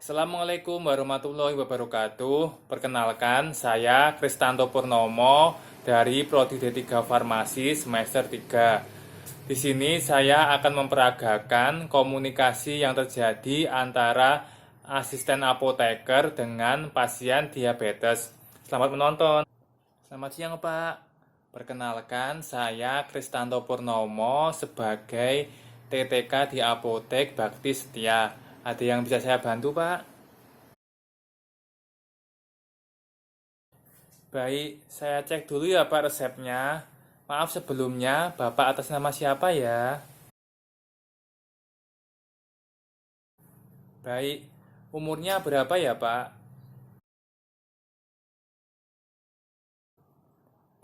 Assalamualaikum warahmatullahi wabarakatuh. Perkenalkan, saya Kristanto Purnomo dari Prodi D3 Farmasi semester 3. Di sini saya akan memperagakan komunikasi yang terjadi antara asisten apoteker dengan pasien diabetes. Selamat menonton. Selamat siang, Pak. Perkenalkan, saya Kristanto Purnomo sebagai TTK di Apotek Bakti Setia. Ada yang bisa saya bantu, Pak? Baik, saya cek dulu ya, Pak, resepnya. Maaf sebelumnya, Bapak atas nama siapa ya? Baik, umurnya berapa ya, Pak?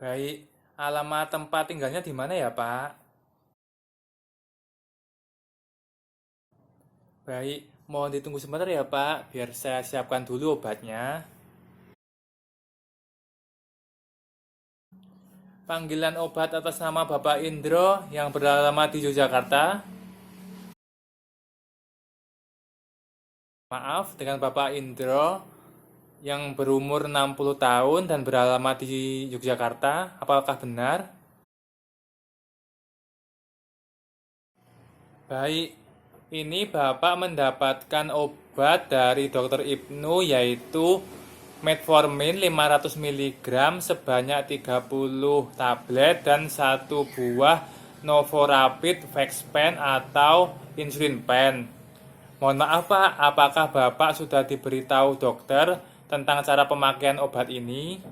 Baik, alamat tempat tinggalnya di mana ya, Pak? Baik, mohon ditunggu sebentar ya, Pak, biar saya siapkan dulu obatnya. Panggilan obat atas nama Bapak Indro yang beralamat di Yogyakarta. Maaf, dengan Bapak Indro yang berumur 60 tahun dan beralamat di Yogyakarta. Apakah benar? Baik, ini Bapak mendapatkan obat dari Dr. Ibnu yaitu metformin 500 mg sebanyak 30 tablet dan satu buah Novorapid Fexpen atau insulin pen. Mohon maaf Pak, apakah Bapak sudah diberitahu dokter tentang cara pemakaian obat ini?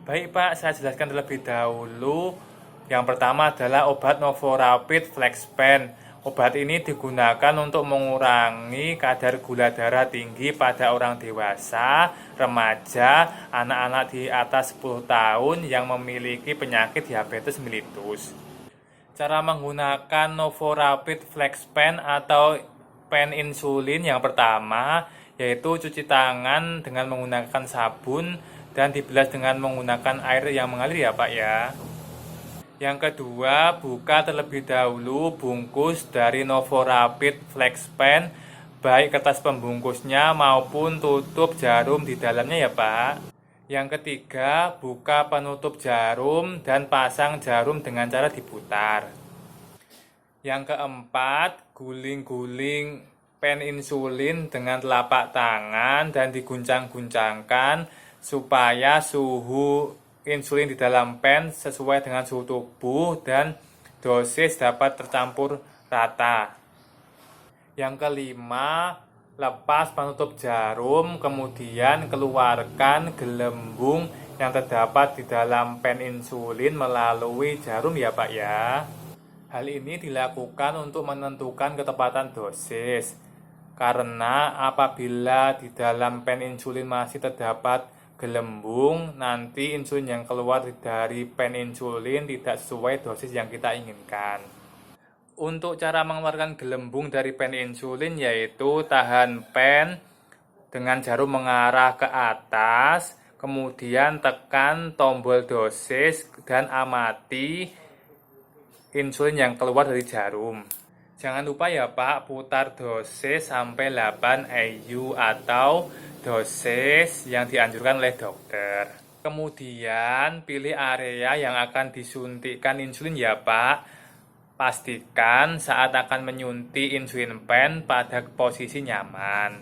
Baik Pak, saya jelaskan terlebih dahulu. Yang pertama adalah obat Novorapid Flexpen. Obat ini digunakan untuk mengurangi kadar gula darah tinggi pada orang dewasa, remaja, anak-anak di atas 10 tahun yang memiliki penyakit diabetes mellitus. Cara menggunakan Novorapid Flexpen atau pen insulin yang pertama yaitu cuci tangan dengan menggunakan sabun dan dibilas dengan menggunakan air yang mengalir ya Pak ya. Yang kedua, buka terlebih dahulu bungkus dari Novorapid Flexpen, baik kertas pembungkusnya maupun tutup jarum di dalamnya ya Pak. Yang ketiga, buka penutup jarum dan pasang jarum dengan cara diputar. Yang keempat, guling-guling pen insulin dengan telapak tangan dan diguncang-guncangkan supaya suhu insulin di dalam pen sesuai dengan suhu tubuh dan dosis dapat tercampur rata. Yang kelima, lepas penutup jarum, kemudian keluarkan gelembung yang terdapat di dalam pen insulin melalui jarum ya Pak ya. Hal ini dilakukan untuk menentukan ketepatan dosis. Karena apabila di dalam pen insulin masih terdapat gelembung, nanti insulin yang keluar dari pen insulin tidak sesuai dosis yang kita inginkan. Untuk cara mengeluarkan gelembung dari pen insulin yaitu tahan pen dengan jarum mengarah ke atas, kemudian tekan tombol dosis dan amati insulin yang keluar dari jarum. Jangan lupa ya Pak, putar dosis sampai 8 IU atau dosis yang dianjurkan oleh dokter. Kemudian pilih area yang akan disuntikkan insulin ya Pak. Pastikan saat akan menyuntik insulin pen pada posisi nyaman.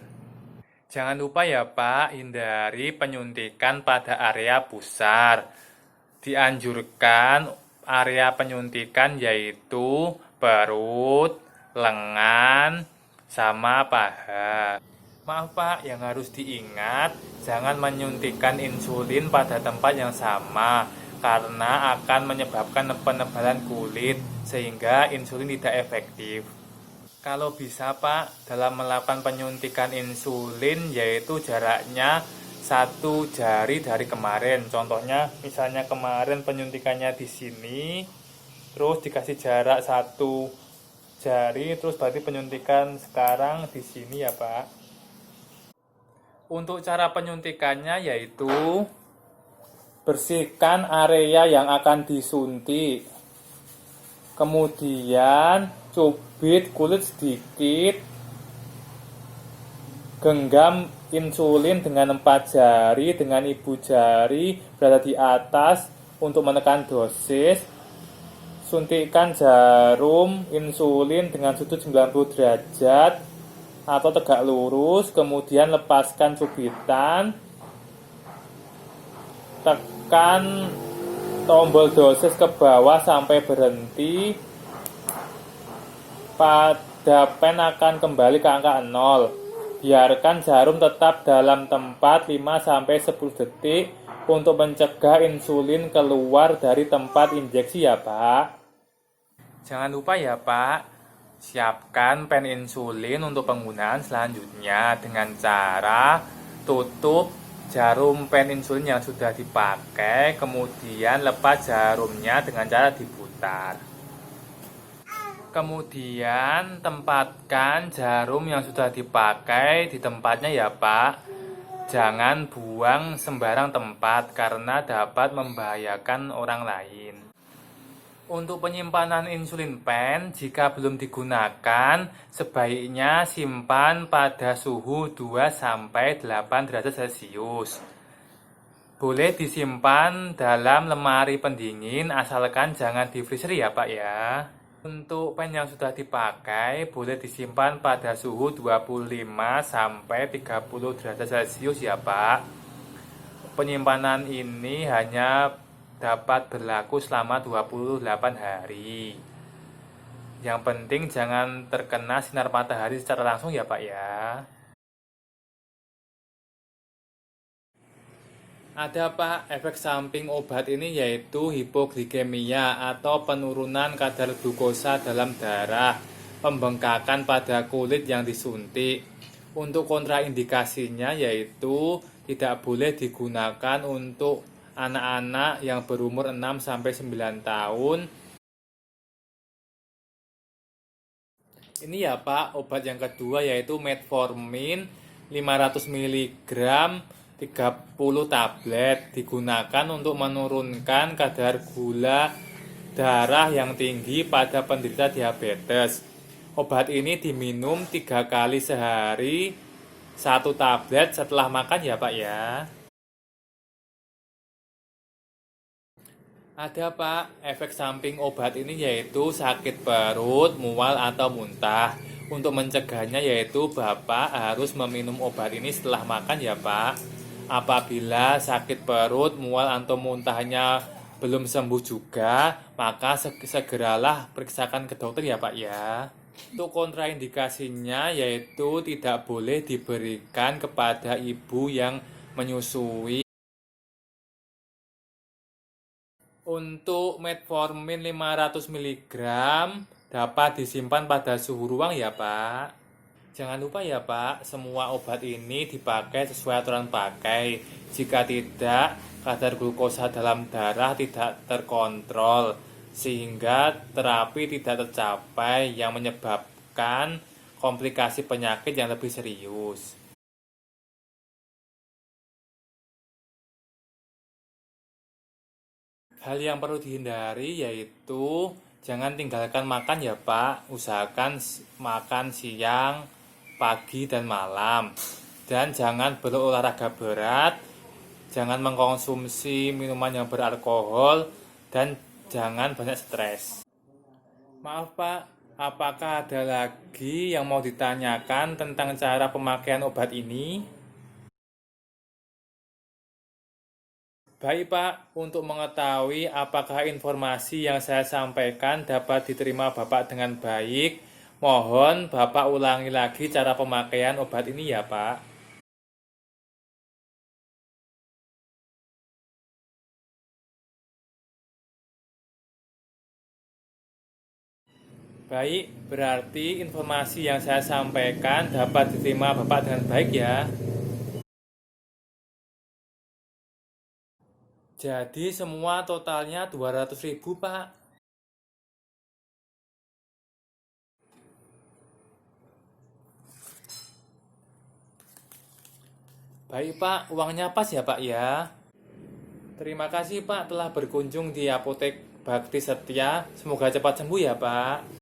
Jangan lupa ya Pak, hindari penyuntikan pada area pusar. Dianjurkan area penyuntikan yaitu perut, lengan, sama paha. Maaf Pak, yang harus diingat, jangan menyuntikkan insulin pada tempat yang sama karena akan menyebabkan penebalan kulit sehingga insulin tidak efektif. Kalau bisa Pak, dalam melakukan penyuntikan insulin yaitu jaraknya satu jari dari kemarin. Contohnya, misalnya kemarin penyuntikannya di sini, terus dikasih jarak satu jari, terus berarti penyuntikan sekarang di sini ya Pak. Untuk cara penyuntikannya yaitu bersihkan area yang akan disuntik. Kemudian cubit kulit sedikit, genggam insulin dengan 4 jari dengan ibu jari berada di atas untuk menekan dosis. Suntikan jarum insulin dengan sudut 90 derajat atau tegak lurus, kemudian lepaskan cubitan, tekan tombol dosis ke bawah sampai berhenti. Pada pen akan kembali ke angka 0. Biarkan jarum tetap dalam tempat 5-10 detik untuk mencegah insulin keluar dari tempat injeksi ya Pak. Jangan lupa ya Pak, siapkan pen insulin untuk penggunaan selanjutnya dengan cara tutup jarum pen insulin yang sudah dipakai, kemudian lepas jarumnya dengan cara diputar. Kemudian tempatkan jarum yang sudah dipakai di tempatnya ya Pak. Jangan buang sembarang tempat karena dapat membahayakan orang lain. Untuk penyimpanan insulin pen, jika belum digunakan, sebaiknya simpan pada suhu 2-8 derajat Celcius. Boleh disimpan dalam lemari pendingin, asalkan jangan di freezer ya Pak ya. Untuk pen yang sudah dipakai, boleh disimpan pada suhu 25-30 derajat Celcius ya Pak. Penyimpanan ini hanya dapat berlaku selama 28 hari. Yang penting jangan terkena sinar matahari secara langsung ya Pak ya. Ada Pak, efek samping obat ini yaitu hipoglikemia atau penurunan kadar glukosa dalam darah, pembengkakan pada kulit yang disuntik. Untuk kontraindikasinya yaitu tidak boleh digunakan untuk anak-anak yang berumur 6-9 tahun. Ini ya Pak, obat yang kedua yaitu metformin 500 mg 30 tablet, digunakan untuk menurunkan kadar gula darah yang tinggi pada penderita diabetes. Obat ini diminum 3 kali sehari, 1 tablet setelah makan ya Pak ya. Ada Pak, efek samping obat ini yaitu sakit perut, mual atau muntah. Untuk mencegahnya yaitu Bapak harus meminum obat ini setelah makan ya Pak. Apabila sakit perut, mual atau muntahnya belum sembuh juga, maka segeralah periksakan ke dokter ya Pak ya. Untuk kontraindikasinya yaitu tidak boleh diberikan kepada ibu yang menyusui. Untuk metformin 500 mg dapat disimpan pada suhu ruang ya Pak. Jangan lupa ya Pak, semua obat ini dipakai sesuai aturan pakai. Jika tidak, kadar glukosa dalam darah tidak terkontrol, sehingga terapi tidak tercapai yang menyebabkan komplikasi penyakit yang lebih serius. Hal yang perlu dihindari yaitu jangan tinggalkan makan ya Pak. Usahakan makan siang, pagi, dan malam. Dan jangan berolahraga berat, jangan mengkonsumsi minuman yang beralkohol, dan jangan banyak stres. Maaf Pak, apakah ada lagi yang mau ditanyakan tentang cara pemakaian obat ini? Baik Pak, untuk mengetahui apakah informasi yang saya sampaikan dapat diterima Bapak dengan baik, mohon Bapak ulangi lagi cara pemakaian obat ini ya Pak. Baik, berarti informasi yang saya sampaikan dapat diterima Bapak dengan baik ya. Jadi semua totalnya 200.000 Pak. Baik Pak, uangnya pas ya Pak ya. Terima kasih Pak telah berkunjung di Apotek Bakti Setia. Semoga cepat sembuh ya Pak.